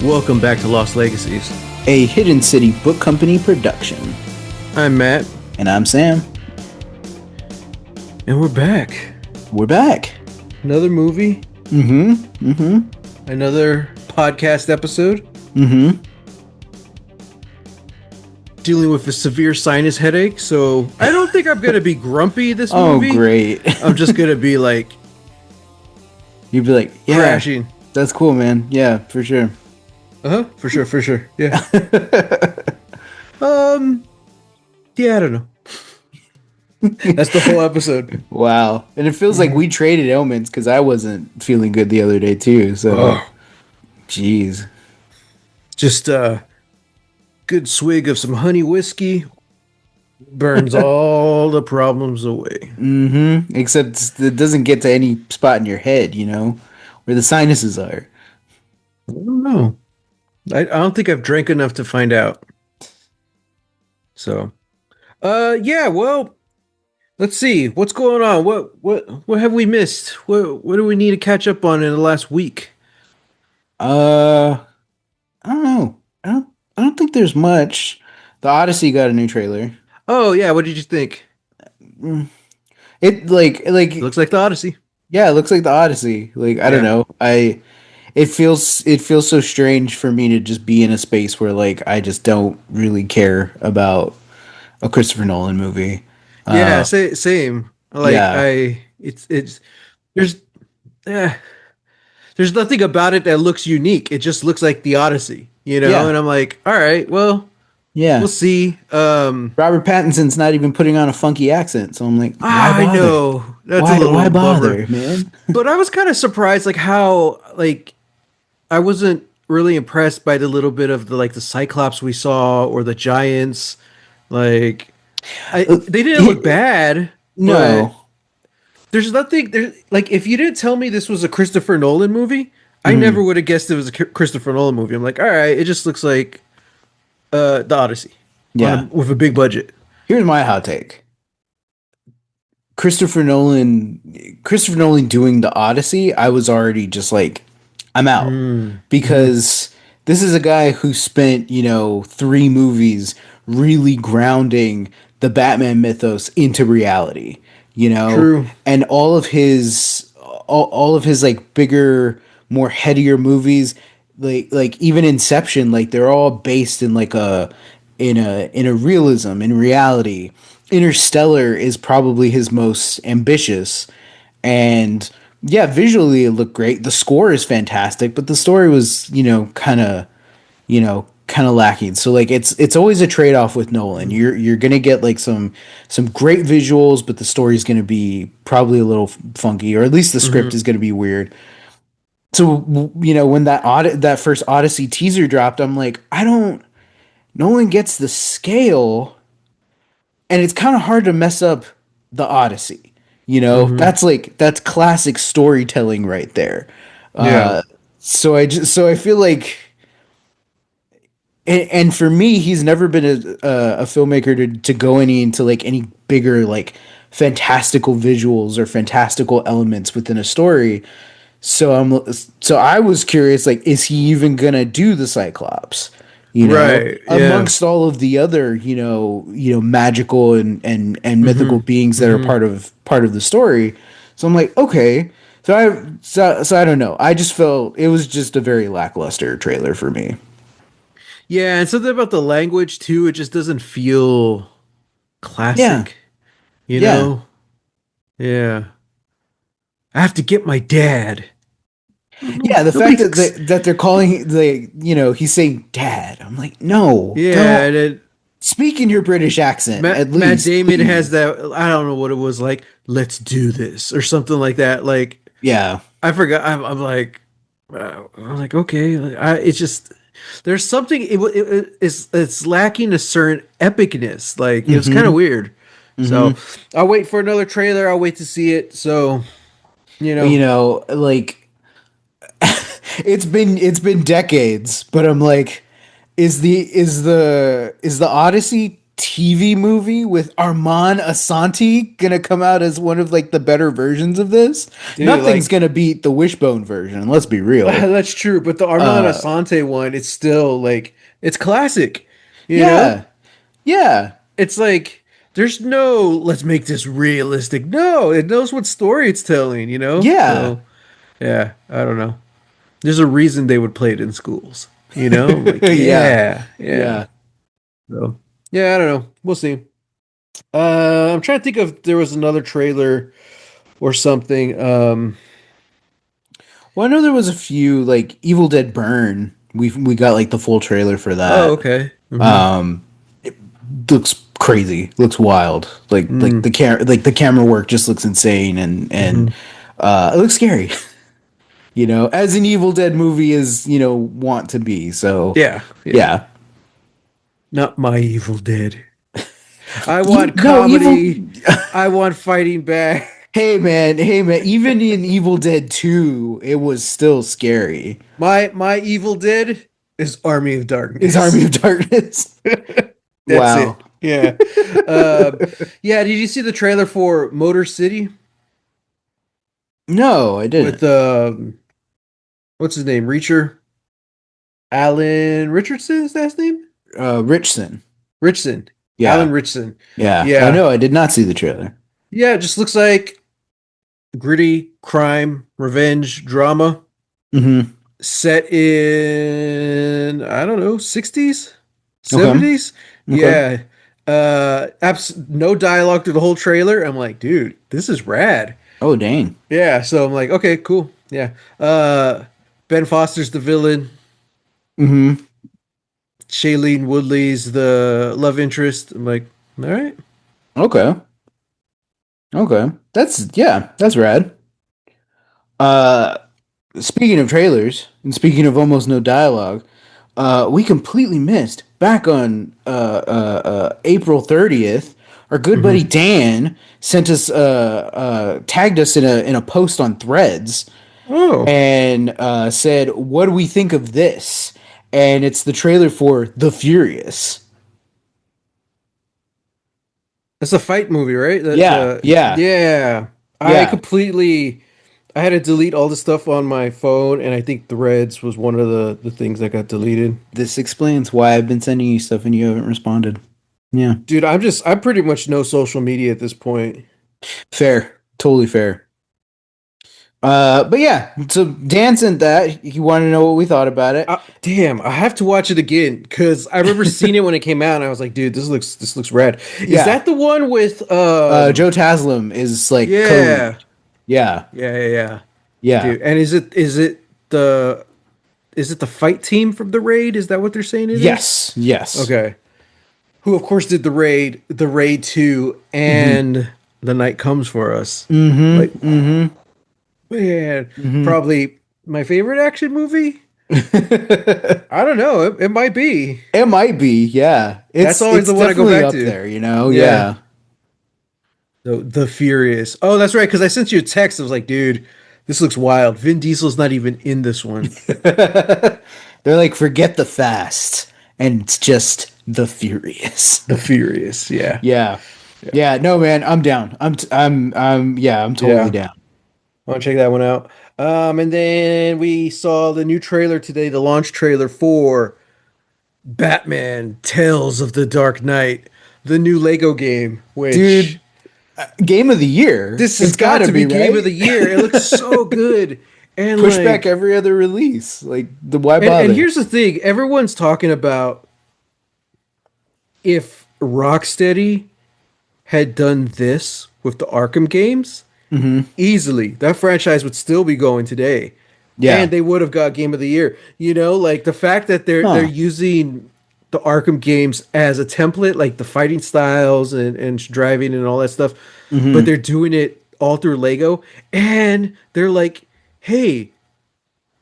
Welcome back to Lost Legacies. A Hidden City Book Company production. I'm Matt, And I'm Sam. and we're back. We're back. Another movie, another podcast episode. Dealing with a severe sinus headache, so I don't think I'm gonna be grumpy this movie. Oh, great. I'm just gonna be like You'd be like, yeah, crashing. that's cool, man. Yeah, for sure. For sure. Yeah. Yeah, I don't know. That's the whole episode. Wow. And it feels like we traded ailments because I wasn't feeling good the other day, too. So, jeez. Just a good swig of some honey whiskey burns all the problems away. Except it doesn't get to any spot in your head, where the sinuses are. I don't know. I don't think I've drank enough to find out. So, yeah. Well, let's see what's going on. What have we missed? What do we need to catch up on in the last week? I don't know. I don't think there's much. The Odyssey got a new trailer. Oh yeah, what did you think? It It looks like the Odyssey. yeah, it looks like the Odyssey. I don't know. It feels so strange for me to just be in a space where I just don't really care about a Christopher Nolan movie. Yeah, same. Yeah. It's there's eh, there's nothing about it that looks unique. It just looks like the Odyssey, Yeah. And I'm like, all right, well, Yeah. we'll see. Robert Pattinson's not even putting on a funky accent, so I'm like, why I bother? know that's Why a little why bummer. bother, man? But I was kind of surprised, how I wasn't really impressed by the little bit of the Cyclops we saw or the giants. They didn't look bad. But No. there's nothing there. If you didn't tell me this was a Christopher Nolan movie, I never would have guessed it was a Christopher Nolan movie. I'm like, all right, it just looks like the Odyssey, Yeah. with a big budget. Here's my hot take. Christopher Nolan doing the Odyssey, I was already just like, I'm out. Because this is a guy who spent, 3 movies really grounding the Batman mythos into reality, True. and all of his bigger, more headier movies, like even Inception, they're all based in in a realism, in reality. Interstellar is probably his most ambitious, and yeah, visually it looked great. The score is fantastic, but the story was, kind of lacking. So it's always a trade off with Nolan. You're gonna get some great visuals, but the story's gonna be probably a little funky, or at least the script is gonna be weird. So when that first Odyssey teaser dropped, I'm like, I don't. Nolan gets the scale, and it's kind of hard to mess up the Odyssey. That's classic storytelling right there. Yeah. So I feel like, and for me, he's never been a filmmaker to go into any bigger fantastical visuals or fantastical elements within a story. So I was curious, is he even gonna do the Cyclops? Right. Yeah. Amongst all of the other, magical and mythical beings that are part of the story. So I'm like, okay. So I don't know. I just felt it was just a very lackluster trailer for me. Yeah, and something about the language too. It just doesn't feel Yeah. classic. You Yeah. know? Yeah. I have to get my dad. Yeah, the Nobody fact that they're calling he's saying dad. I'm like, no, Yeah, don't and it, speak in your British accent at Matt least. Damon Please. has that. I don't know what it was like. Let's do this or something like that. Yeah. I forgot. I'm like, okay. It's just there's something. It's lacking a certain epicness. It was kind of weird. So I'll wait for another trailer. I'll wait to see it. So you know, You know, it's been decades, but I'm like, is the Odyssey TV movie with Armand Asante gonna come out as one of like the better versions of this. Dude, Nothing's like gonna beat the Wishbone version, let's be real. that's true, but the Armand Uh Asante one, it's still like it's classic, you know? yeah. Yeah. It's like there's no let's make this realistic. No, it knows what story it's telling, you know? Yeah. So, yeah, I don't know. There's a reason they would play it in schools, you know? I'm like, Yeah. yeah, yeah. Yeah. So, yeah, I don't know. We'll see. I'm trying to think if there was another trailer or something. Well, I know there was a few like Evil Dead Burn. We got like the full trailer for Oh, that. okay. Um looks crazy, looks wild. Like Mm, the camera work just looks insane and hmm. it looks scary. As an Evil Dead movie is, want to be. So, Yeah, yeah. yeah. Not my Evil Dead. I Evil, want no, Evil. comedy. I want fighting back. Hey man, even in Evil Dead 2, it was still scary. My Evil Dead is Army of Is Darkness. Army of Darkness. That's Wow. it. Yeah. Um, yeah. Did you see the trailer for Motor City No, I with didn't. what's his name? Reacher Alan Richardson is that his name? Richson. Richson. Alan Yeah. Richson. Yeah. I Yeah. know, I did not see the trailer. Yeah. It just looks like gritty crime, revenge, drama Mm-hmm. set in I don't know 60s, Okay. 70s. Okay. Yeah. No dialogue through the whole trailer. I'm like, dude, this is rad. Oh, dang. Yeah, so I'm like, okay, cool. Yeah. Ben Foster's the villain. Mm-hmm. Shailene Woodley's the love interest. I'm like, all right. Okay. Okay. That's rad. Uh, Speaking of trailers and speaking of almost no dialogue, we completely missed back on April 30th. Our good buddy Hmm. Dan sent us tagged us in a post on Threads Oh, and said, "What do we think of this?" And it's the trailer for The Furious. that's a fight movie, right? Yeah, yeah, Yeah. I yeah. completely I had to delete all the stuff on my phone, and I think Threads was one of the things that got deleted. This explains why I've been sending you stuff and you haven't responded. Yeah, Dude, I'm pretty much no social media at this point. fair, totally fair. But yeah, so Dan sent that. He wanted to know what we thought about it. Damn, I have to watch it again because I remember seeing it when it came out, and I was like, dude, this looks rad. Is Yeah. that the one with Joe Taslim is like yeah. co-lead. Yeah. Yeah. Yeah. Dude, and the is it the fight team from the raid? Is that what they're saying it is? Yes. Yes. Okay. Who of course did the raid 2 Mm-hmm. and The Night Comes for Us. Like, Mm-hmm. man, Mm-hmm. probably my favorite action movie? Mm-hmm. I don't know. It might be. It might be. Yeah. That's always It's the one I go definitely back up to. there. You know. Yeah. Yeah. The Furious. Oh, that's right. Because I sent you a text. I was like, dude, this looks wild. Vin Diesel's not even in this one. They're like, forget the fast, and it's just the furious. The Furious. Yeah. Yeah. Yeah. Yeah. No, man. I'm down. Yeah. I'm totally Yeah. down. I want to check that one out. And then we saw the new trailer today, the launch trailer for Batman Tales of the Dark Knight, the new Lego game, which Dude, game of the year. this has It's got gotta to be be, game of right? the year. It looks so good. And Push back like every other release. Like, the why and bother? here's the thing, everyone's talking about if Rocksteady had done this with the Arkham games, Mm-hmm. easily that franchise would still be going today. And Yeah. they would have got game of the year. You know, like the fact that they're Huh. using the Arkham games as a template, like the fighting styles and driving and all that stuff, but Mm-hmm. they're doing it all through Lego. And they're like, hey,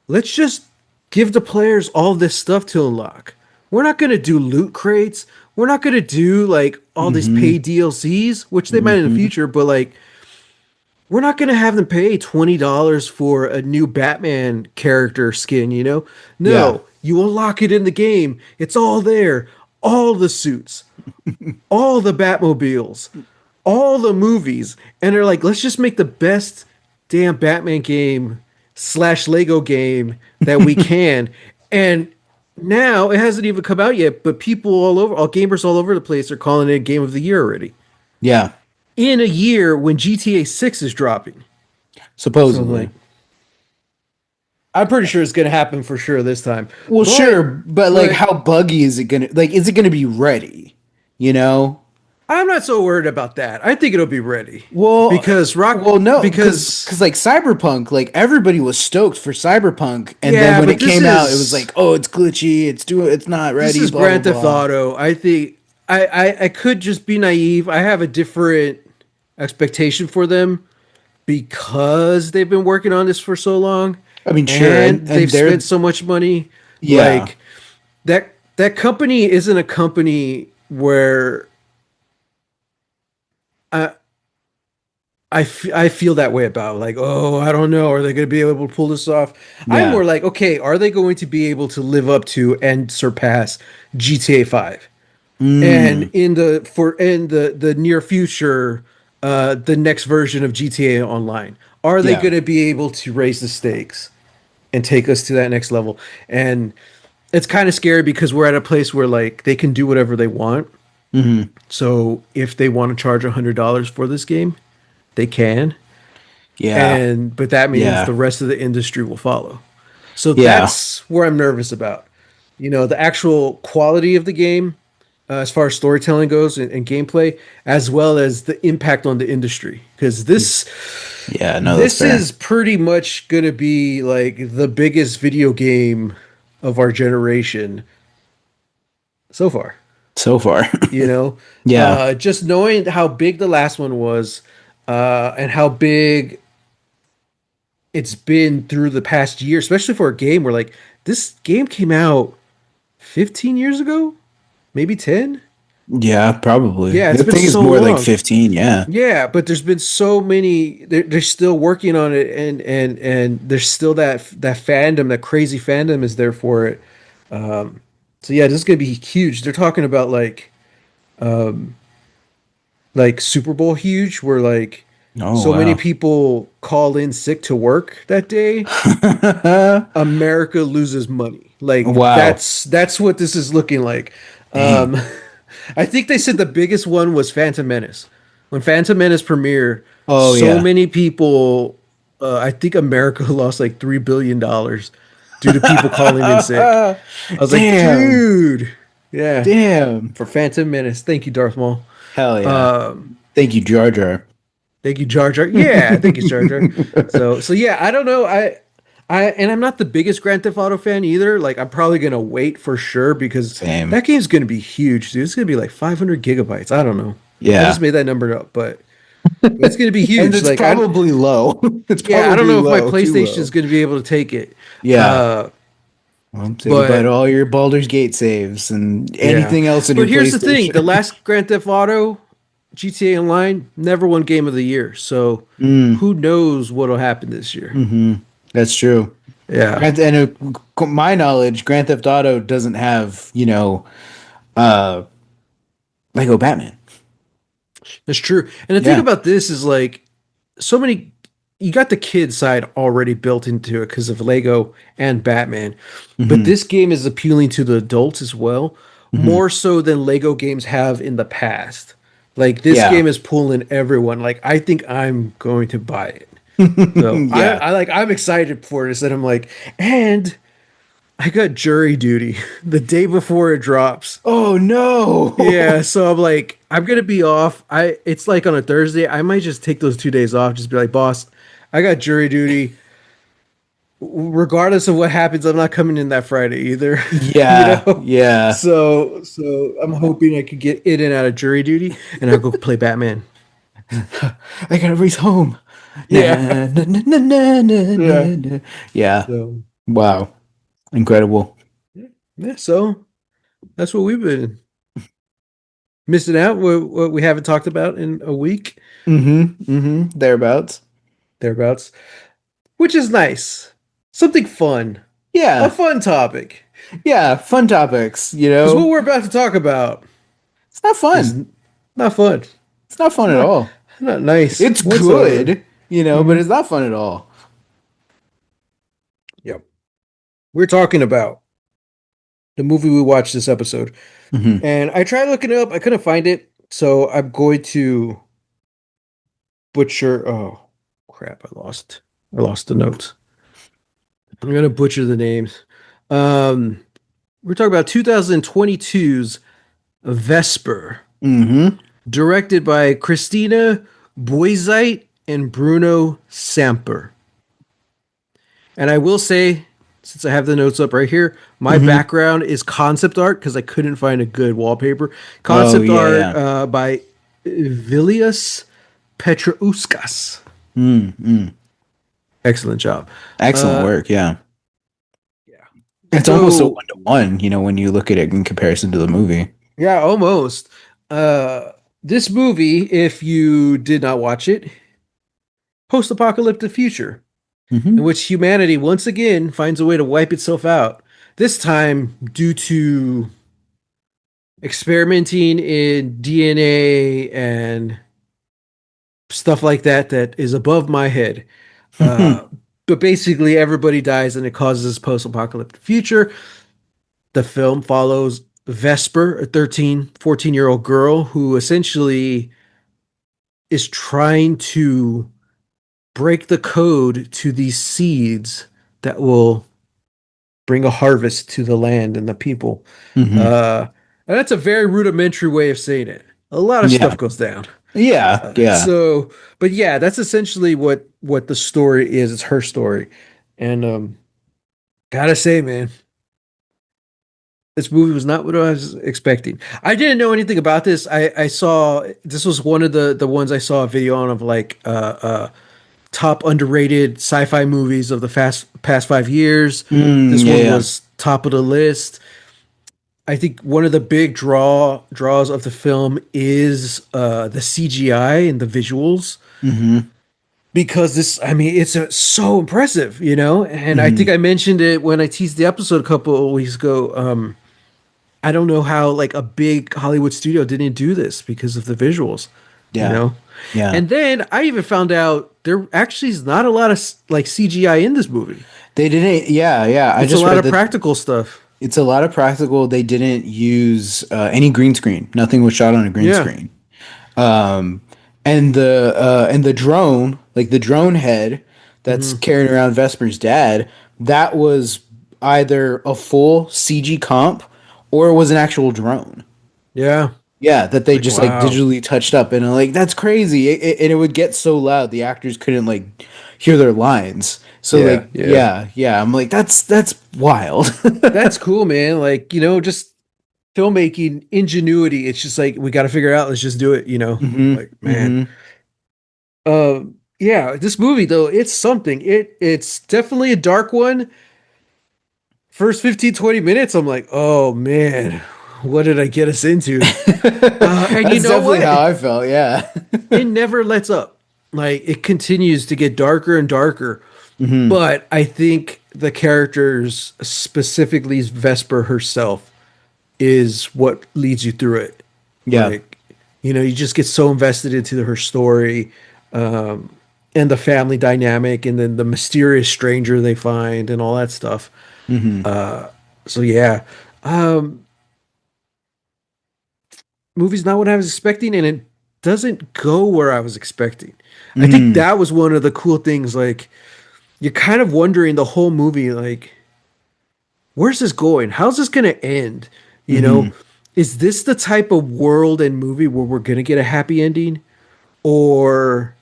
let's just give the players all this stuff to unlock. We're not gonna do loot crates. We're not gonna do like all these Mm-hmm. paid DLCs, which they might in the Mm-hmm. future, but like we're not going to have them pay $20 for a new Batman character skin, you know? Yeah. No, you unlock it in the game. It's all there. All the suits, all the Batmobiles, all the movies, and they're like, let's just make the best damn Batman game slash Lego game that we can. And now it hasn't even come out yet, but people all over, all gamers all over the place are calling it Game of the Year already. Yeah, In a year when GTA 6 is dropping. So I'm supposedly. like, I'm pretty sure it's going to happen for sure this time. Well, sure, but like, But how buggy is it gonna? Like, is it gonna be ready? You know? I'm not so worried about that. I think it'll be ready Well, because well, no, because because like Cyberpunk, like everybody was stoked for Cyberpunk, and then yeah, when but it came out, it was like, oh, it's glitchy, it's not this ready, is blah blah Grand Theft blah. Auto. I think I could just be naive. I have a different expectation for them because they've been working on this for so long I mean, sure, and and they've spent they're so much money. yeah, Like that company isn't a company where I I feel that way about like, oh, I don't know, are they going to be able to pull this off? I'm yeah, more like, okay, are they going to be able to live up to and surpass GTA 5? And mm, in the near future, the next version of GTA Online, are they yeah, going to be able to raise the stakes and take us to that next level? And it's kind of scary because we're at a place where like they can do whatever they want. hmm, So if they want to charge $100 for this game, they can. yeah, And but that means yeah, the rest of the industry will follow. So yeah, that's where I'm nervous about. The actual quality of the game, as far as storytelling goes and gameplay, as well as the impact on the industry. Because yeah. No, that's this fair. is pretty much going to be like the biggest video game of our generation so far. So far, You know, yeah, just knowing how big the last one was, and how big it's been through the past year, especially for a game where like this game came out 15 years ago, maybe 10. yeah, probably. Yeah, I it's been think it's so more like long. 15. Yeah, Yeah, but there's been so many. They're still working on it, and there's still that fandom, that crazy fandom is there for it. So yeah, this is gonna be huge. They're talking about like Super Bowl huge, where like oh so many wow. people call in sick to work that day. America loses money. Like Wow. that's what this is looking like. Dang. Um, I think they said the biggest one was Phantom Menace. When Phantom Menace premiered, Oh so yeah. many people. I think America lost like $3 billion due to people calling in sick. I was like, Damn. dude, yeah, Damn. for Phantom Menace. Thank you, Darth Maul. Hell yeah. Um, Thank you, Jar Jar. Thank you, Jar Jar. Yeah, thank you, Jar Jar. So yeah, I don't know. And I'm not the biggest Grand Theft Auto fan either. Like I'm probably gonna wait for sure because Same. that game's gonna be huge, dude. It's gonna be like 500 gigabytes. I don't know. I just Yeah. made that number up, but it's gonna be And huge. it's Like I probably low. It's yeah, I don't probably know if my low, too PlayStation is low. gonna be able to take it. Yeah. Uh, Well, say goodbye to but all your Baldur's Gate saves and yeah. anything else in your But here's the thing: the PlayStation. last Grand Theft Auto, GTA Online, never won Game of the Year. So Mm, who knows what'll happen this year? hmm. That's true. Yeah. My knowledge, Grand Theft Auto doesn't have, uh, Lego Batman. That's true. And the thing Yeah. about this is like so many you got the kid side already built into it because of Lego and Batman. But Hmm. this game is appealing to the adults as well, Hmm. more so than Lego games have in the past. Like this Yeah. game is pulling everyone. Like I think I'm going to buy it. So Yeah. I'm excited for this and I'm like, and I got jury duty the day before it drops. Oh Yeah, no. so I'm like, I'm gonna be off. It's like on a Thursday. I might just take those 2 days off. Just be like, boss, I got jury duty. Regardless of what happens, I'm not coming in that Friday either. you Yeah. know. Yeah. So I'm hoping I could get in and out of jury duty, and I'll go play Batman. I gotta race home. Yeah, Na, na, na, na, na, na, yeah. na, na. Yeah. So Wow. Incredible. yeah, so that's what we've been missing out. What we haven't talked about in a week Mm-hmm. Mm-hmm. Thereabouts. thereabouts, which is nice. Something fun, a Yeah. fun topic. Yeah. Fun topics, Because what we're about to talk about, It's not It's fun. not fun. It's not fun at Not all. not nice It's whatsoever. good, but Hmm. it's not fun at all. Yep. We're talking about the movie we watched this episode. Hmm. And I tried looking it up. I couldn't find it. So I'm going to butcher. Oh, crap. I lost the notes. I'm going to butcher the names. Um, we're talking about 2022's Vesper, Hmm. directed by Christina Boisite and Bruno Samper. And I will say, since I have the notes up right here, my Hmm. background is concept art because I couldn't find a good wallpaper. Oh Concept yeah, art yeah. by Vilius Petrauskas. Mm. Excellent job. Excellent Uh, work. Yeah, yeah. it's almost a So, 1-to-1. When you look at it in comparison to the movie. yeah, almost. This movie, if you did not watch it, post-apocalyptic future in Hmm. which humanity once again finds a way to wipe itself out. This time due to experimenting in DNA and stuff like that that is above my head. Uh, but basically, everybody dies and it causes post-apocalyptic future. The film follows Vesper, a 13, 14-year-old girl who essentially is trying to break the code to these seeds that will bring a harvest to the land and the people. Hmm. Uh, and that's a very rudimentary way of saying it. A lot of Yeah, stuff goes down. yeah, yeah. So, but yeah, that's essentially what the story is. It's her story, and gotta say, man, this movie was not what I was expecting. I didn't know anything about this. I saw this was one of the ones I saw a video on of like top underrated sci-fi movies of the past 5 years. This Yeah, one yeah. was top of the list. I think one of the big draws of the film is the CGI and the visuals Hmm. because this, I mean, it's so impressive, you know. And I think Hmm. I mentioned it when I teased the episode a couple of weeks ago. I don't know how like a big Hollywood studio didn't do this because of the visuals, you Yeah, know. yeah. And then I even found out there actually is not a lot of like CGI in this movie. They didn't. Yeah, yeah. I It's a just lot read of that practical stuff. it's a lot of practical. They didn't use any green screen. Nothing was shot on a green Yeah. screen. Um, and the drone, like the drone head that's Hmm. carrying around Vesper's dad, that was either a full CG comp or it was an actual drone. Yeah. Yeah, that It's they like, just like wow. digitally touched up, and like that's crazy. And it would get so loud the actors couldn't like hear their lines. So Yeah. like Yeah. yeah, I'm like that's wild. That's cool, man. Like, just filmmaking ingenuity. It's just like we got to figure it out. Let's just do it. Hmm. Like man. Hmm. Yeah. This movie though, it's something. It's definitely a dark one. First 15, 20 minutes, I'm like, oh man, what did I get us into? And you That's know definitely what? how I felt. Yeah. It never lets up. Like it continues to get darker and darker. Hmm. But I think the characters, specifically Vesper herself, is what leads you through it. Yeah. Like, you just get so invested into her story, um, and the family dynamic, and then the mysterious stranger they find, and all that stuff. Hmm. So yeah, um, movie's not what I was expecting, and it doesn't go where I was expecting. I think Hmm. that was one of the cool things. Like, you're kind of wondering the whole movie, like, where's this going? How's this going to end? You know, Hmm. is this the type of world and movie where we're going to get a happy ending, or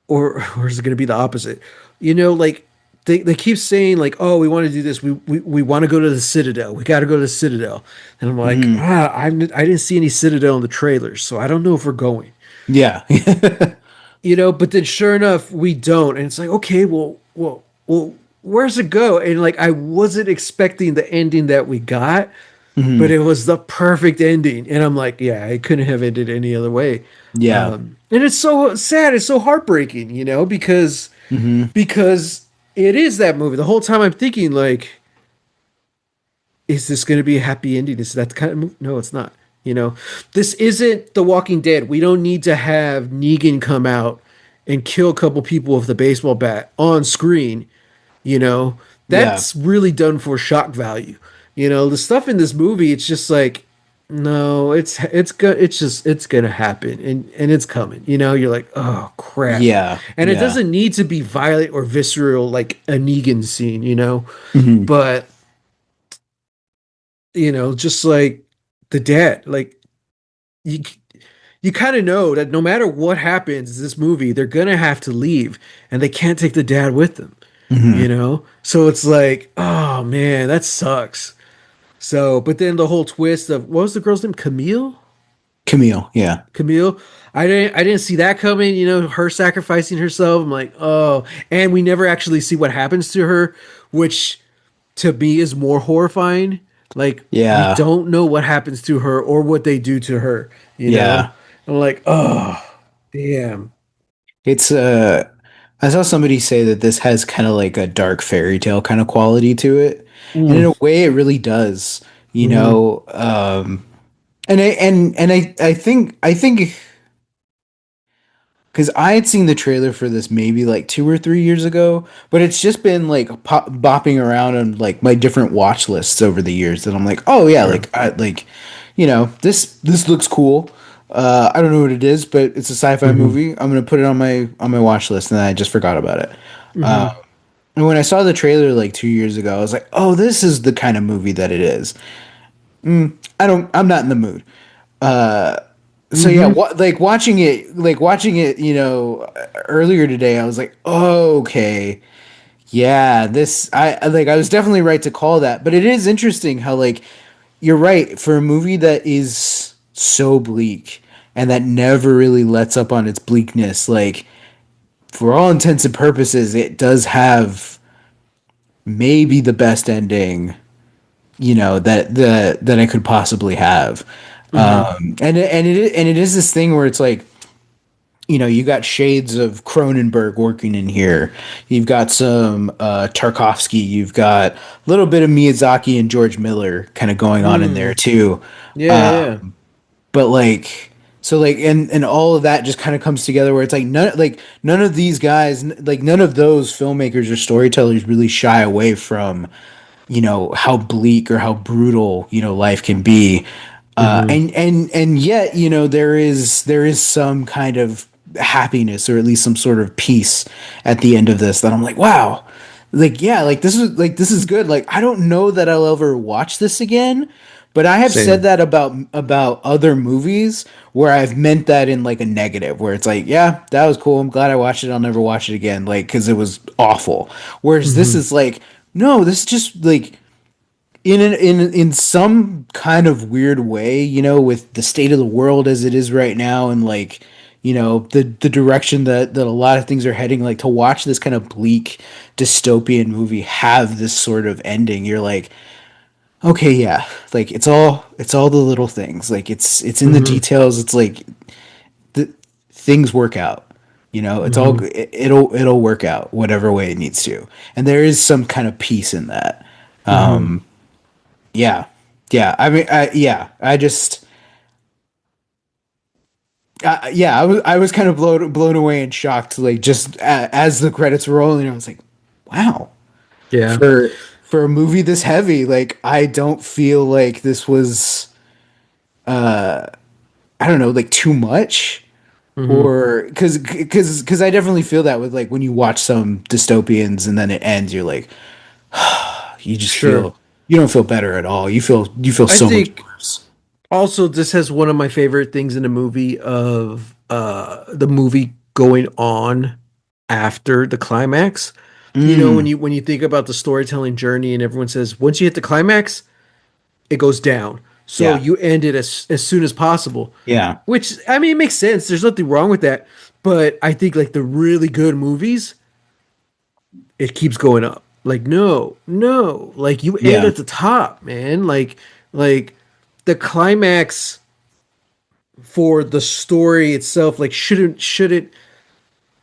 or is it going to be the opposite? Like they keep saying like, oh, we want to do this. We want to go to the Citadel. We got to go to the Citadel. And I'm like, Hmm. I didn't see any Citadel in the trailers, so I don't know if we're going. Yeah. But then sure enough, we don't. And it's like, okay, well, where's it go? And like, I wasn't expecting the ending that we got, but Hmm. it was the perfect ending. And I'm like, yeah, it couldn't have ended any other way. Yeah. And it's so sad. It's so heartbreaking, Hmm. because it is that movie. The whole time I'm thinking like, is this going to be a happy ending? Is that the kind of movie? No, it's not. You know, this isn't The Walking Dead. We don't need to have Negan come out and kill a couple people with the baseball bat on screen. You know, Yeah. that's really done for shock value. You know, the stuff in this movie, it's just like, no, it's good. It's just it's gonna happen, and it's coming. You know, you're like, oh crap, Yeah. and it Yeah. doesn't need to be violent or visceral like a Negan scene. You know, Hmm. but just like the dad, like you you kind of know that no matter what happens in this movie, they're gonna have to leave, and they can't take the dad with them. Hmm. So it's like, oh man, that sucks. So, but then the whole twist of what was the girl's name? Camille. Yeah. Camille. I didn't see that coming, her sacrificing herself. I'm like, oh, and we never actually see what happens to her, which to me is more horrifying. Like we Yeah. don't know what happens to her or what they do to her, you know? Yeah. I'm like, oh, damn. It's I saw somebody say that this has kind of like a dark fairy tale kind of quality to it. And in Mm, a way it really does, you mm-hmm, know. And I think because I had seen the trailer for this maybe like 2 or 3 years ago, but it's just been like bopping around on like my different watch lists over the years that I'm like, oh yeah, sure. like I like, this looks cool. I don't know what it is, but it's a sci-fi Mm-hmm, movie. I'm gonna put it on my watch list, and then I just forgot about it. mm-hmm. And when I saw the trailer like 2 years ago, I was like, oh, this is the kind of movie that it is. I'm not in the mood. So yeah, Mm-hmm. watching it, earlier today, I was like, oh, okay, yeah, I was definitely right to call that. But it is interesting how like you're right for a movie that is so bleak and that never really lets up on its bleakness. Like for all intents and purposes, it does have maybe the best ending, that I could possibly have. Mm-hmm. And it is this thing where it's like, you got shades of Cronenberg working in here. You've got some Tarkovsky. You've got a little bit of Miyazaki and George Miller kind of going on in there Mm. too. Yeah, yeah. But like, so like, and all of that just kind of comes together where it's like none of these guys, like none of those filmmakers or storytellers really shy away from how bleak or how brutal life can be. Mm-hmm. And yet there is some kind of happiness or at least some sort of peace at the end of this that I'm like, wow, like, yeah, like this is good. Like I don't know that I'll ever watch this again, but I have said Same. that about other movies where I've meant that in like a negative, where it's like, yeah, that was cool, I'm glad I watched it, I'll never watch it again, like because it was awful. Whereas this Mm-hmm. is like, no, this is just like in some kind of weird way, with the state of the world as it is right now, and like, the direction that a lot of things are heading, like to watch this kind of bleak dystopian movie have this sort of ending, you're like, okay, yeah, like it's all the little things, like it's in the Mm-hmm. details, it's like the things work out. It's all Mm-hmm. it'll work out whatever way it needs to, and there is some kind of peace in that. Mm-hmm. Yeah. Yeah. I mean, yeah, yeah, I was kind of blown away and shocked, like just as the credits were rolling, I was like, wow, Yeah. for a movie this heavy, like I don't feel like this was, I don't know, like too much, Mm-hmm. or because I definitely feel that with like when you watch some dystopians and then it ends, you're like, you just Sure. feel, you don't feel better at all. You feel I so much think worse. also this has one of my favorite things in a movie of the movie going on after the climax. When Mm, you think about the storytelling journey and everyone says once you hit the climax, it goes down. So yeah. you end it as soon as possible. Yeah. Which I mean it makes sense. There's nothing wrong with that. But I think like the really good movies, it keeps going up. Like no, no, like you end Yeah. at the top, man. Like the climax for the story itself, like shouldn't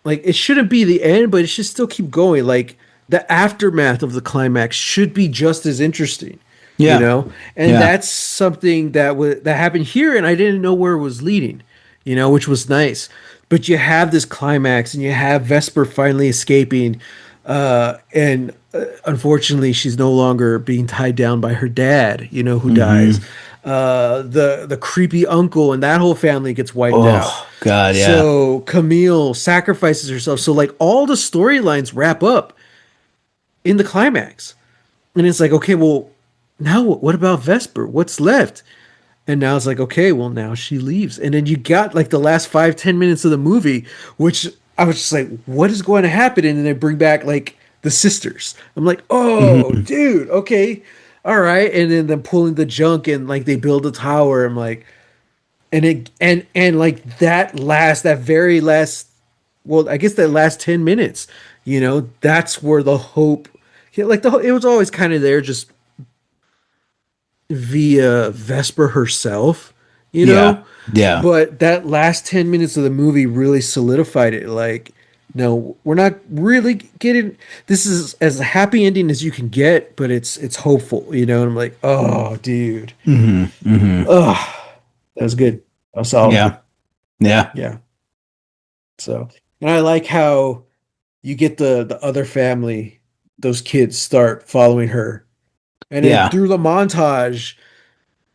like it shouldn't be the end, but it should still keep going. Like the aftermath of the climax should be just as interesting. you Yeah. know, and Yeah. that's something that happened here, and I didn't know where it was leading, which was nice. But you have this climax, and you have Vesper finally escaping, and unfortunately, she's no longer being tied down by her dad, who dies. Mm-hmm. The creepy uncle and that whole family gets wiped out. Oh God, yeah. So Camille sacrifices herself. So like all the storylines wrap up in the climax. And it's like, okay, well, now what about Vesper? What's left? And now it's like, okay, well, now she leaves. And then you got like the last 5-10 minutes of the movie, which I was just like, what is going to happen? And then they bring back like the sisters. I'm like, oh, Mm-hmm. dude, okay, all right. And then them pulling the junk and like they build a tower. I'm like, and like that very last, well, I guess that last 10 minutes, that's where the hope, yeah, like it was always kind of there, just via Vesper herself, Yeah. Yeah. but that last 10 minutes of the movie really solidified it. Like, no, we're not really getting, this is as a happy ending as you can get, but it's hopeful, and I'm like, oh, dude, Mm-hmm. Mm-hmm. oh, that was good. That was solid. Yeah. Yeah. Yeah. So, and I like how you get the other family, those kids start following her. And then Yeah. through the montage,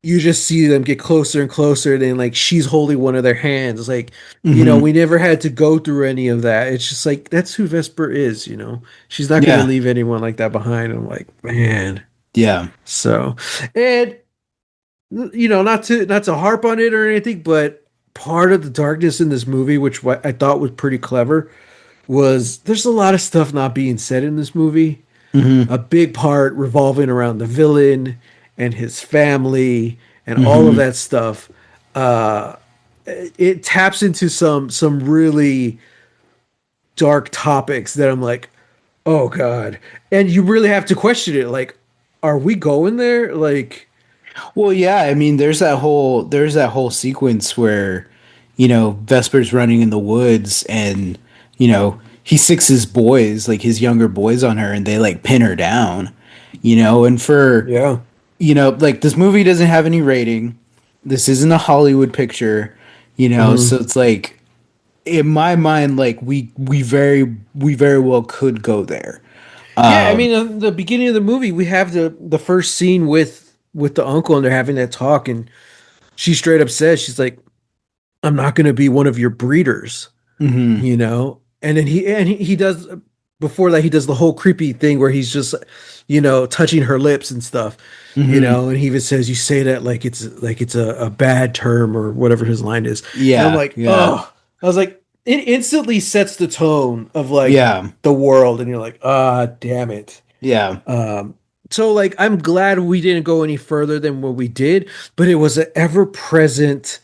you just see them get closer and closer. Then like she's holding one of their hands. Like, Mm-hmm. we never had to go through any of that. It's just like that's who Vesper is. She's not gonna Yeah. leave anyone like that behind. I'm like, man. Yeah. So, and not to harp on it or anything, but part of the darkness in this movie, which what I thought was pretty clever, was there's a lot of stuff not being said in this movie. A Mm-hmm. big part revolving around the villain and his family and all of Mm-hmm. that stuff. Uh, it taps into some really dark topics that I'm like, oh god, and you really have to question it. Like, are we going there? Like, Well, yeah, I mean, there's that whole sequence where, Vesper's running in the woods and, he sicks his boys, like his younger boys on her and they like pin her down, and yeah, like this movie doesn't have any rating. This isn't a Hollywood picture, so hmm it's like in my mind, like we very well could go there. yeah. I mean, the beginning of the movie, we have the first scene with the uncle, and they're having that talk, and she straight up says, she's like, I'm not going to be one of your breeders, Hmm. And then he does, before that he does the whole creepy thing where he's just, touching her lips and stuff, Hmm. and he even says, you say that like it's a bad term or whatever his line is. And I'm Yeah, like, yeah, oh, I was like, it instantly sets the tone of like yeah, the world, and you're like, ah, damn it. yeah. So like I'm glad we didn't go any further than what we did, but it was an ever present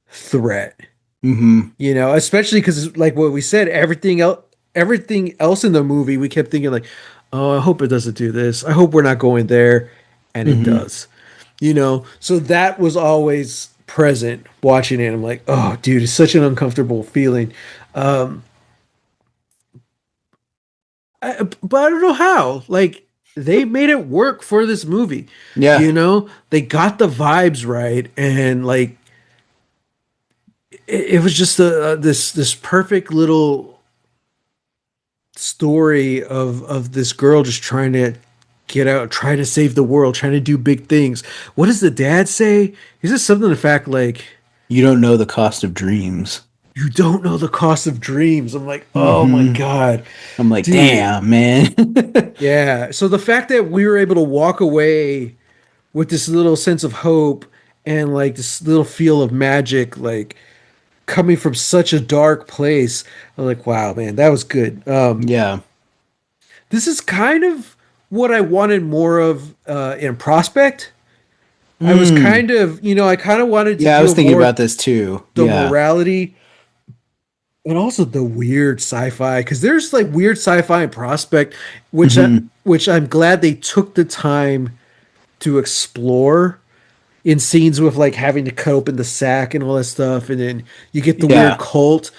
threat, Hmm. especially because like what we said, everything else in the movie, we kept thinking like, oh, I hope it doesn't do this. I hope we're not going there, and it Hmm. does. So that was always present watching it. I'm like, oh, dude, it's such an uncomfortable feeling. Um, but I don't know how. Like they made it work for this movie. Yeah. They got the vibes right, and like it was just this perfect little story of this girl just trying to get out, trying to save the world, trying to do big things. What does the dad say? Is this something to the fact like You don't know the cost of dreams. you don't know the cost of dreams? I'm like, oh my Hmm. god, I'm like, dude. damn, man. Yeah. So the fact that we were able to walk away with this little sense of hope and like this little feel of magic, like coming from such a dark place, I'm like, wow, man, that was good. Yeah. This is kind of what I wanted more of in Prospect. I was Mm. kind of, I kind of wanted to Yeah, I was deal thinking more about this too. the Yeah. morality and also the weird sci-fi, because there's like weird sci-fi in Prospect, which I, Hmm. which I'm glad they took the time to explore in scenes with like having to cut open the sack and all that stuff, and then you get the weird Yeah. cult,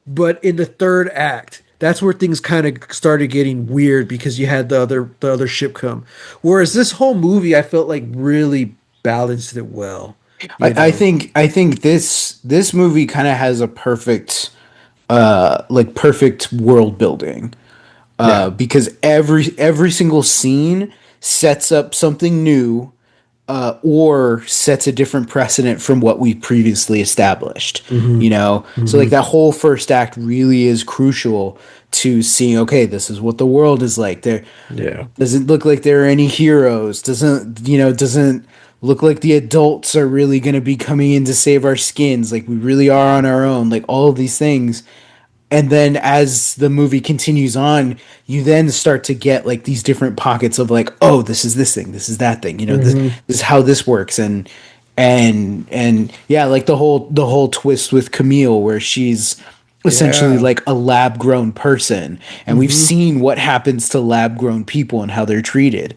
but in the third act, that's where things kind of started getting weird because you had the other ship come. Whereas this whole movie, I felt like really balanced it well, you know. I think this movie kind of has a perfect like perfect world building Yeah. because every single scene sets up something new or sets a different precedent from what we previously established. Hmm. You know, so like Hmm. that whole first act really is crucial to seeing. Okay, this is what the world is like. There Yeah. doesn't look like there are any heroes. Doesn't look like the adults are really going to be coming in to save our skins. Like we really are on our own. Like all of these things, and then as the movie continues on, you then start to get like these different pockets of like, oh, this is this thing, this is that thing, Hmm. this is how this works. And yeah, like the whole twist with Camille where she's essentially Yeah. like a lab grown person, and we've Hmm. seen what happens to lab grown people and how they're treated.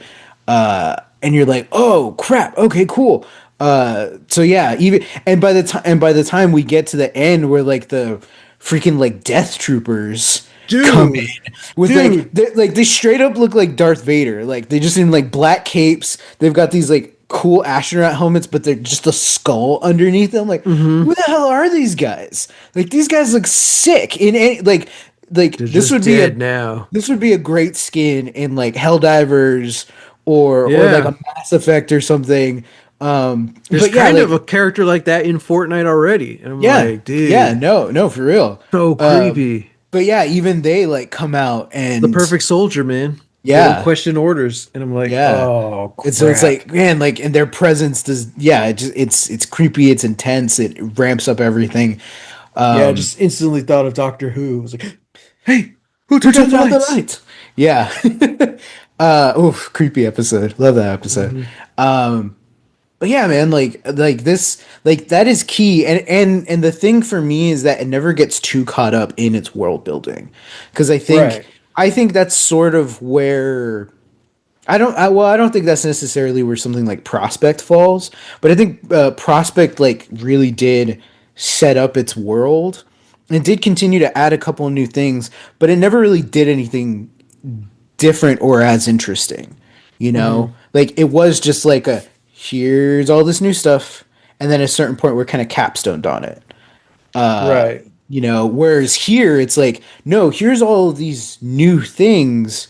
And you're like, oh crap, okay, cool. So yeah, even and by the time we get to the end where like the freaking like death troopers come Dude. in with Dude. like they straight up look like Darth Vader. Like they just in like black capes. They've got these like cool astronaut helmets, but they're just a skull underneath them. Like, Hmm. who the hell are these guys? Like these guys look sick in any like They're just dead now. this would be a great skin in like Helldivers or like Yeah. a Mass Effect or something. There's But yeah, kind of like a character like that in Fortnite already. And I'm yeah, like, yeah, dude, no, for real. so creepy. But yeah, even they like come out The and perfect soldier, man. They don't yeah, question orders. And I'm like, yeah. oh And so it's crap. like, man, like, and their presence does, yeah, it's creepy, it's intense, it ramps up everything. Yeah, I Um, just instantly thought of Doctor Who. I was like, hey, who who turned out turned the out the lights? lights? Yeah. Oof, creepy episode. Love that episode. Hmm. But yeah, man, like this, like that is key. And the thing for me is that it never gets too caught up in its world building, because Right. I think that's sort of where I don't think that's necessarily where something like Prospect falls, but I think Prospect like really did set up its world and did continue to add a couple of new things, but it never really did anything different or as interesting. You know, Hmm. like it was just like a here's all this new stuff, and then at a certain point we're kind of capstoned on it. Right. You know, whereas here it's like no, here's all of these new things,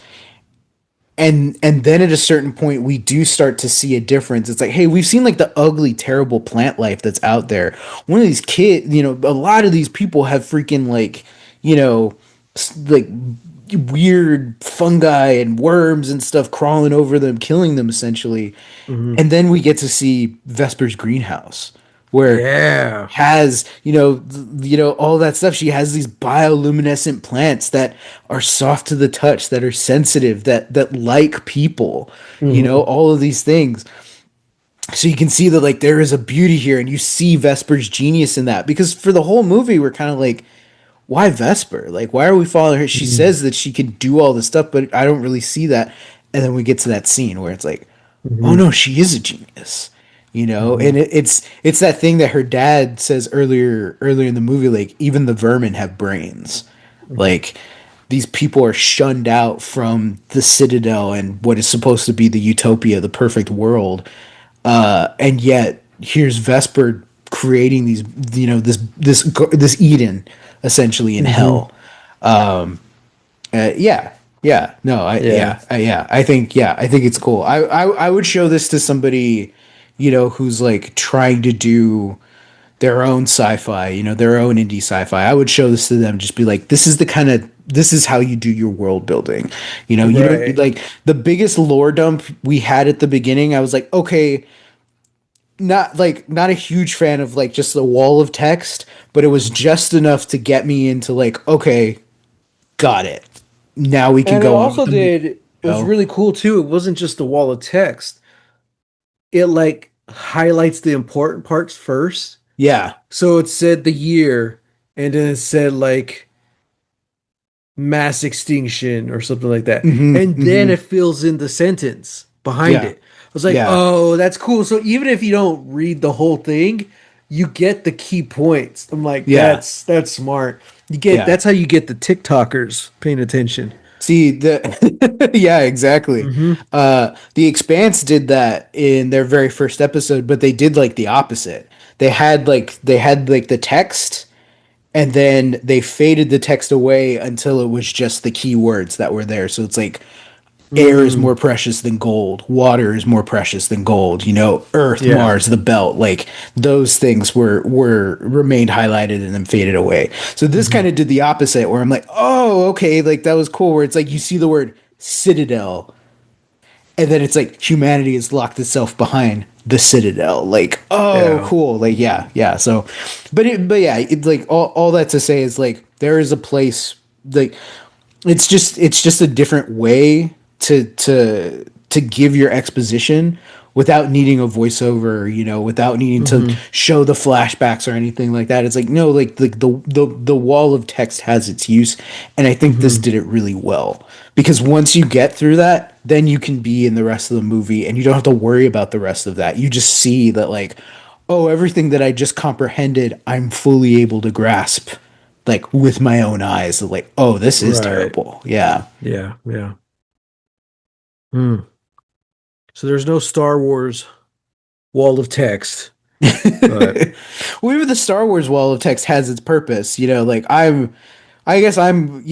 and then at a certain point we do start to see a difference. It's like, hey, we've seen like the ugly terrible plant life that's out there. One of these kids, you know, a lot of these people have freaking like, you know, like weird fungi and worms and stuff crawling over them, killing them essentially. Hmm. And then we get to see Vesper's greenhouse where Yeah. has all that stuff. She has these bioluminescent plants that are soft to the touch, that are sensitive, that like people, Hmm. all of these things. So you can see that like there is a beauty here, and you see Vesper's genius in that, because for the whole movie we're kind of like, why Vesper? Like, why are we following her? She Hmm. says that she can do all this stuff, but I don't really see that. And then we get to that scene where it's like, oh Hmm. no, she is a genius, Hmm. and it's that thing that her dad says earlier in the movie, like even the vermin have brains, like these people are shunned out from the citadel and what is supposed to be the utopia, the perfect world, and yet here's Vesper creating these, this Eden essentially in Hmm. hell. Yeah, yeah, no, Yeah. I think it's cool. I would show this to somebody, who's like trying to do their own sci-fi, their own indie sci-fi. I would show this to them, just be like, this is how you do your world building. You don't Right. like the biggest lore dump we had at the beginning. I was like, okay, not a huge fan of like just the wall of text, but it was just enough to get me into like, okay, got it. Now we can And it go on with also the movie. did, it was You really cool too. It wasn't just a wall of text. It like highlights the important parts first. Yeah. So it said the year, and then it said like mass extinction or something like that. And then it fills in the sentence behind Yeah. it. I was like, Yeah. oh, that's cool. So even if you don't read the whole thing, you get the key points. I'm like, Yeah. that's smart. You get Yeah. that's how you get the TikTokers paying attention. See the yeah, exactly. Hmm. The Expanse did that in their very first episode, but they did like the opposite. They had like the text and then they faded the text away until it was just the keywords that were there. So it's like air is more Mm, precious than gold, water is more precious than gold, earth, yeah. Mars, the belt, like those things were remained highlighted and then faded away. So this kind Hmm. of did the opposite where I'm like, oh, okay, like that was cool, where it's like you see the word citadel and then it's like humanity has locked itself behind the citadel, like, oh, Yeah. cool, like, yeah, yeah. So but yeah, it's like all that to say is like there is a place, like it's just a different way to give your exposition without needing a voiceover, without needing to Hmm. show the flashbacks or anything like that. It's like no, like the wall of text has its use, and I think this Hmm. did it really well because once you get through that, then you can be in the rest of the movie, and you don't have to worry about the rest of that. You just see that like, oh, everything that I just comprehended, I'm fully able to grasp like with my own eyes, like, oh, this is Right. terrible. Yeah. Yeah. Yeah. Hmm. So there's no Star Wars wall of text, but Well, even the Star Wars wall of text has its purpose, like I guess I'm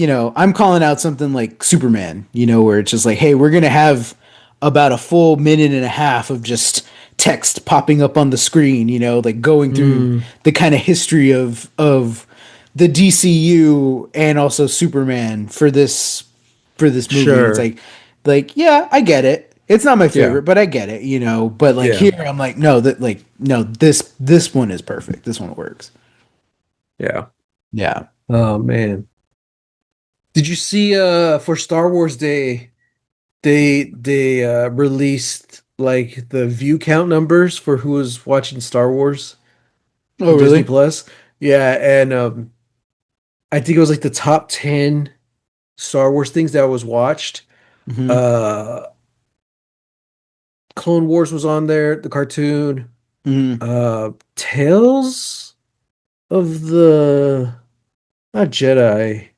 calling out something like Superman, where it's just like, hey, we're gonna have about a full minute and a half of just text popping up on the screen, like going through mm, the kind of history of the DCU and also Superman for this movie. And it's sure. like, yeah, I get it. It's not my Yeah. favorite, but I get it, But like Yeah. here, I'm like, no, that like no, this one is perfect. This one works. Yeah. Yeah. Oh man. Did you see for Star Wars Day they released like the view count numbers for who was watching Star Wars Oh, on Disney really? Plus? Yeah, and I think it was like the top 10 Star Wars things that was watched. Mm-hmm. Uh Clone Wars was on there, the cartoon. Mm-hmm. Tales of the not Jedi.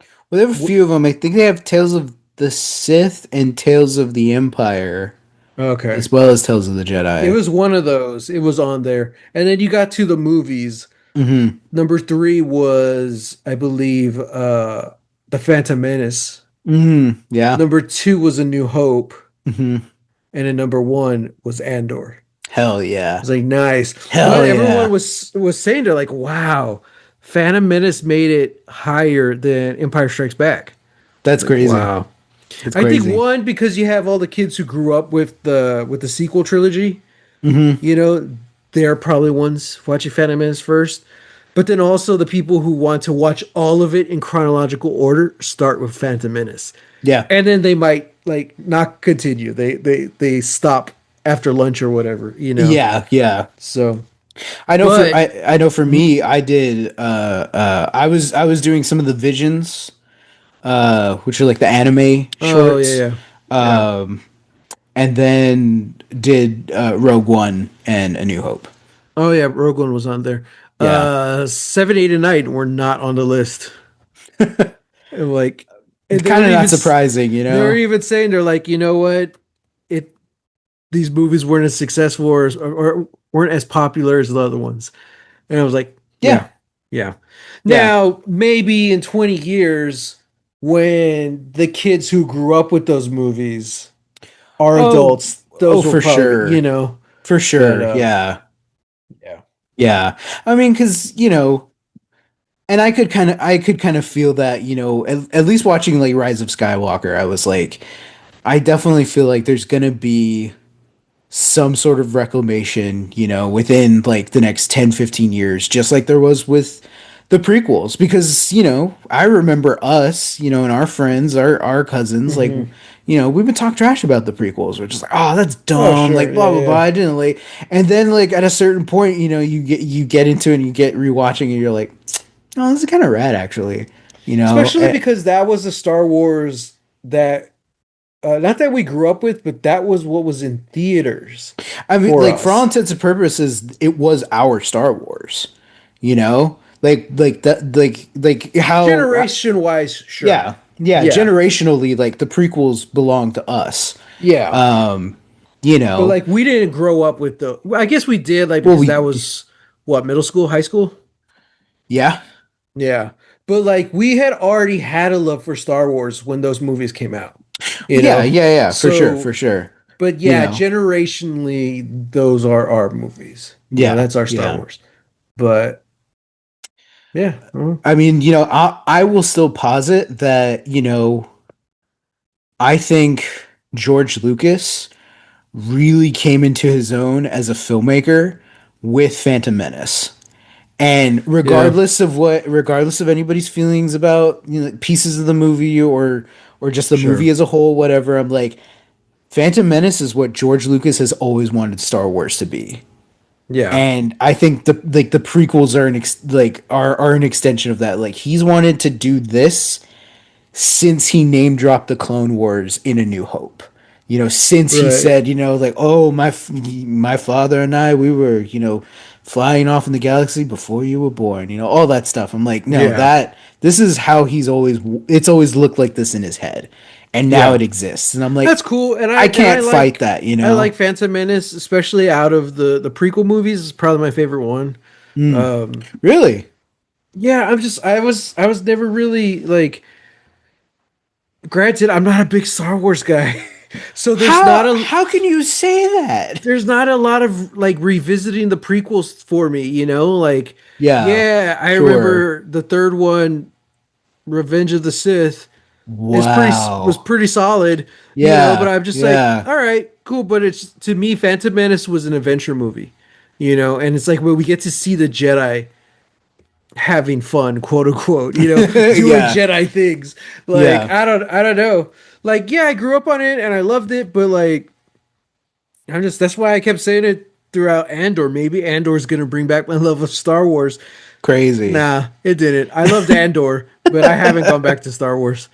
Well, they have a What? few of them. I think they have Tales of the Sith and Tales of the Empire, Okay. as well as Tales of the It Jedi. was one of those. It was on there. And then you got to the movies. Mm-hmm. Number three was, I believe, The Phantom Menace. Mm-hmm. Yeah. Number two was A New Hope. Mm-hmm. And then number one was Andor. Hell I yeah. was like, nice. But Hell everyone yeah. was saying they're like, wow, Phantom Menace made it higher than Empire Strikes Back. That's Like, crazy. wow. That's I think crazy. one, because you have all the kids who grew up with the sequel trilogy, Mm-hmm. you know, they're probably ones watching Phantom Menace first. But then also the people who want to watch all of it in chronological order start with Phantom Menace. Yeah. And then they might like not continue. They stop after lunch or whatever, you know. Yeah. Yeah. So, I know for but I know for me, I did I was doing some of the visions, which are like the anime oh yeah, shorts. yeah. Yeah. Um and then did Rogue One and A New Hope. Oh yeah, Rogue One was on there. Yeah. 7, 8, and 9 were not on the list. And like, and they Kind were of not even surprising, you they were know? even saying they're like, you know what, it these movies weren't as successful or weren't as popular as the other ones. And I was like, Yeah. yeah, yeah. Yeah. Now maybe in 20 years, when the kids who grew up with those movies are Oh, adults, oh, those will for probably, you sure. know, For but sure. Yeah. yeah. Yeah. I mean, cuz, and I could kind of feel that, at least watching like Rise of Skywalker, I was like, I definitely feel like there's going to be some sort of reclamation, within like the next 10, 15 years, just like there was with the prequels. Because, I remember us, and our friends, our cousins, like, Hmm. we've been talking trash about the prequels, which is like, oh, that's Oh, dumb, sure. like blah Yeah, blah blah. yeah. I didn't like, and then like at a certain point, you get into it and you get rewatching and you're like, oh, this is kind of rad actually, Especially Eh, because that was the Star Wars that not that we grew up with, but that was what was in theaters I mean, for like for all us. intents and purposes, it was our Star Wars. You know, like that, like how, Generation wise, sure. yeah, yeah. Yeah. Generationally, like the prequels belong to us. Yeah. Um, you But know, like we didn't grow up with the well, I guess we did like well, because that was what, middle school, high school? yeah, Yeah. But like we had already had a love for Star Wars when those movies came out, you yeah, know? yeah, yeah, for sure, for So, sure. but You yeah, know, generationally, those are our movies. yeah, That's our Star yeah. Wars. But yeah. I mean, I will still posit that, I think George Lucas really came into his own as a filmmaker with Phantom Menace. And Yeah. regardless of anybody's feelings about, pieces of the movie or just the movie Sure. as a whole, whatever, I'm like, Phantom Menace is what George Lucas has always wanted Star Wars to be. Yeah. And I think the prequels are are an extension of that. Like he's wanted to do this since he name dropped the Clone Wars in A New Hope. Since he Right. said, like, oh, my father and I, we were, flying off in the galaxy before you were born. All that stuff. I'm like, no, Yeah. that this is how it's always looked like this in his head, and now Yeah. it exists. And I'm like, That's cool. And I can't fight that. I like Phantom Menace, especially out of the prequel movies. It's probably my favorite one. Mm, Um, really? yeah, I was never really like granted, I'm not a big Star Wars guy. So How can you say that? there's not a lot of like revisiting the prequels for me, Like Yeah, yeah, I sure. remember the third one, Revenge of the Sith, was Wow. pretty solid, but Yeah, I'm just like, yeah. all right, cool, but it's to me Phantom Menace was an adventure movie, and it's like where we get to see the Jedi having fun, quote unquote, doing Yeah, Jedi things. Like yeah. I don't know. Like yeah, I grew up on it and I loved it, but like that's why I kept saying it throughout Andor. Maybe Andor's gonna bring back my love of Star Wars. Crazy. Nah, it didn't. I loved Andor, but I haven't gone back to Star Wars.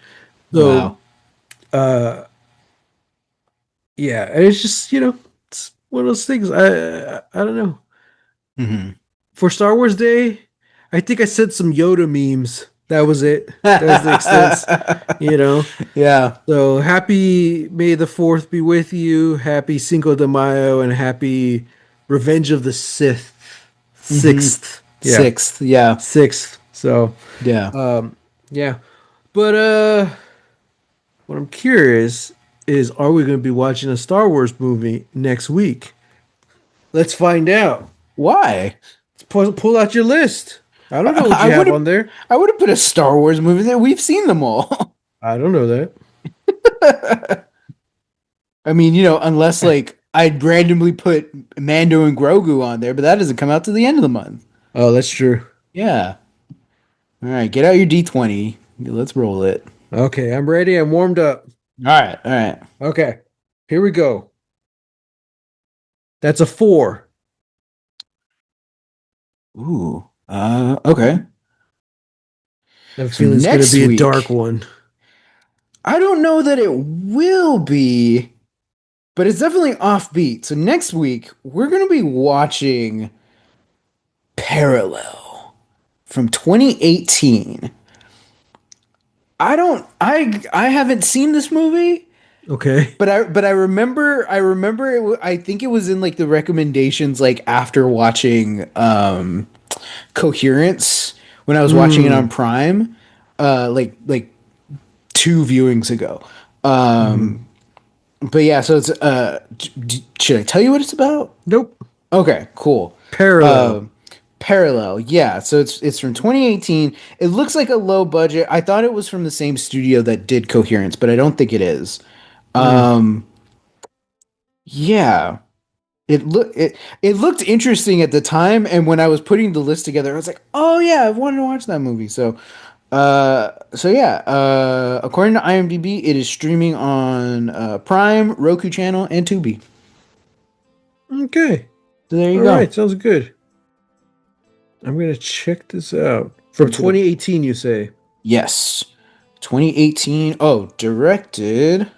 So Wow. yeah, and it's just it's one of those things. I don't know. Hmm. For Star Wars Day, I think I said some Yoda memes. That was it. That was the extent. You know. Yeah. So happy May the Fourth be with you. Happy Cinco de Mayo and happy Revenge of the Sith. Hmm. Sixth. Yeah, Sixth. Yeah. sixth. So Yeah. yeah, but what I'm curious is, are we going to be watching a Star Wars movie next week? Let's find out. Why? Pull out your list. I don't know what I you would have have on there. I would have put a Star Wars movie there. We've seen them all. I don't know that. I mean, unless like I'd randomly put Mando and Grogu on there, but that doesn't come out to the end of the month. Oh, that's true. Yeah. All right, get out your D20. Let's roll it. Okay, I'm ready. I'm warmed up. All right, all right. Okay, here we go. That's a 4. Ooh. Okay. I have a So feeling it's going to next be a dark week, one. I don't know that it will be, but it's definitely offbeat. So next week, we're going to be watching Parallel from 2018. I haven't seen this movie, Okay. but I remember I think it was in like the recommendations like after watching Coherence when I was watching it on Hmm. Prime like two viewings ago. Hmm. But yeah, so it's should I tell you what it's about? Nope. Okay, cool. Parallel. Um Parallel, yeah. So it's from 2018. It looks like a low budget. I thought it was from the same studio that did Coherence, but I don't think it is. Hmm. Um yeah. It looked interesting at the time, and when I was putting the list together, I was like, "Oh yeah, I've wanted to watch that movie." So yeah. According to IMDb, it is streaming on Prime, Roku channel, and Tubi. Okay. So there you All go. right. Sounds good. I'm going to check this out. From Give it a 2018, you say? yes. 2018. Oh, directed.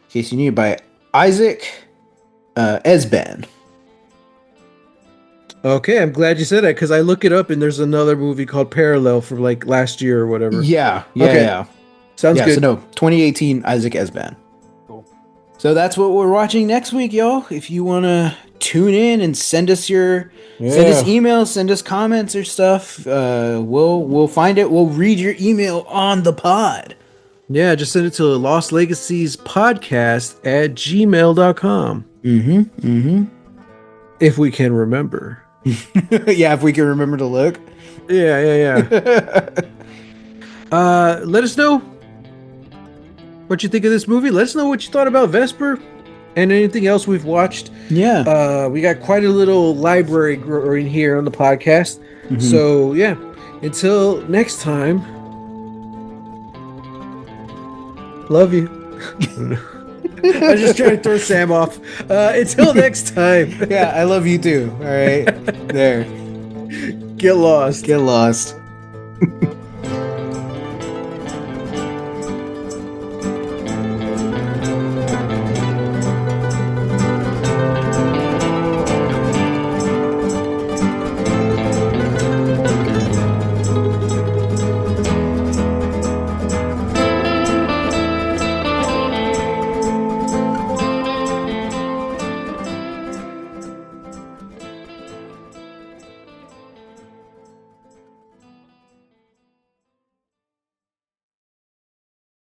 case you need, by Isaac Esban. Okay, I'm glad you said that because I look it up and there's another movie called Parallel from like last year or whatever. Okay, Yeah. sounds So good. no, 2018 Isaac Esban. Cool. So that's what we're watching next week, y'all. If you want to tune in and send us Yeah. emails, send us comments or stuff, we'll find it. We'll read your email on the pod. Yeah, just send it to Lost Legacies podcast at gmail.com. If we can remember. Yeah, if we can remember to look. Yeah. Let us know what you think of this movie. Let us know what you thought about Vesper and anything else we've watched. Yeah. We got quite a little library growing here on the podcast. So, yeah, until next time, love you. I was just trying to throw Sam off. Until next time. Yeah, I love you too. All right. There. Get lost. Get lost.